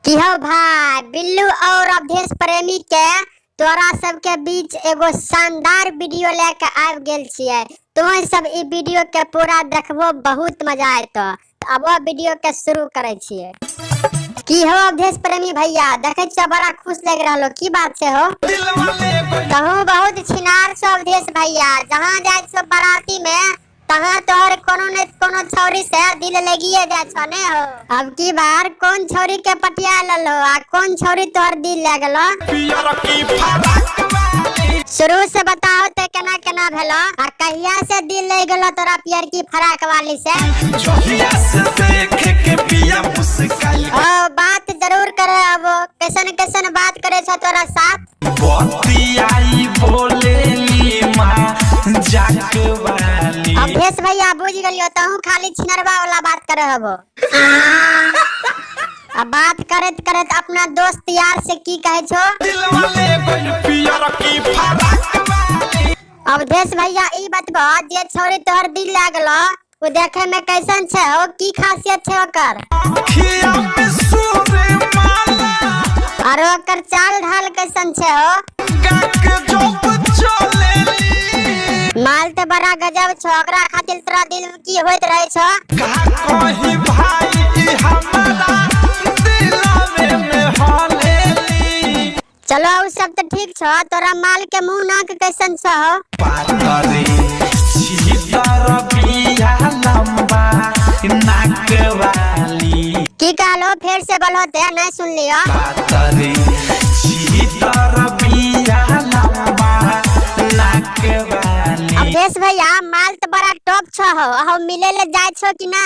कि हो भाई बिल्लू और अवधेश प्रेमी के तोरा सबके बीच एगो शानदार वीडियो लेके आबि गेल छियै। तुम सब ई वीडियो के पूरा देखबो, बहुत मजा आएतो। अब वो वीडियो के शुरू करे छियै। की हो अवधेश प्रेमी भैया, देखे छ बड़ा खुश लग रहलो, की बात छै हो? कहूँ बहुत छिनार छो अवधेश भैया, जहाँ जाय छो बाराती में तहाँ तोहर कोनो ने कोनो छौरी से दिल लगिए जाय छो ने हो। अब की बार कौन छौरी के पटिया ललो आ कौन छौरी तोहर दिल ले गेलो? शुरू से बताओ ते केना केना भेलो आ कहिया से दिल ले गेलो तोरा पियर की फराक वाली से? ओ बात जरूर करे, अब कैसन कैसन बात करे छ तोरा साथ? अवधेश भैया बुझ गलियो, तहू खाली छिनरवा वाला बात करे हबो। अब बात करत करत अपना दोस्त यार से की कहे छो? अवधेश भैया ई बतबो, जे छोरी तोहर दिल लागलो वो देखे में कैसन छे हो, की खासियत छे ओकर? और ओकर चाल ढाल कैसन छे हो? माल ते बड़ा गजब छो, ओकरा खातिर तोरा दिल में की होइत रहे छो? चलो उ सब तो ठीक छो, तोरा माल के मुंह नाक कैसन छो हो? की कहलो, फिर से बोलो ते, नहीं सुन लियो। अवधेश भैया माल तो बड़ा टॉप छो हो, हम मिले ले जाय छो कि ना?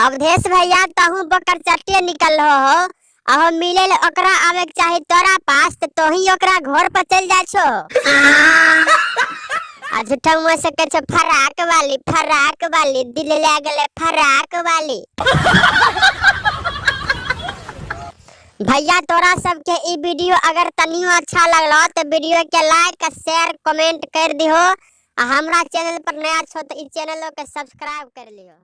अवधेश भैया तहू बकर चट्टे निकल हो, अब मिले ले ओकरा आवे के चाही तोरा पास, तो ही ओकरा घर पर चल जाय छो। आ झूठा मुंह से कह छो फराक वाली दिल ले गेले फराक वाली। भैया तोरा सबके ई वीडियो अगर तनियो अच्छा लगलो तो वीडियो के लाइक शेयर कमेंट कर दिहो। आ हमरा चैनल पर नया छो तो ई चैनल के सब्सक्राइब कर लियो।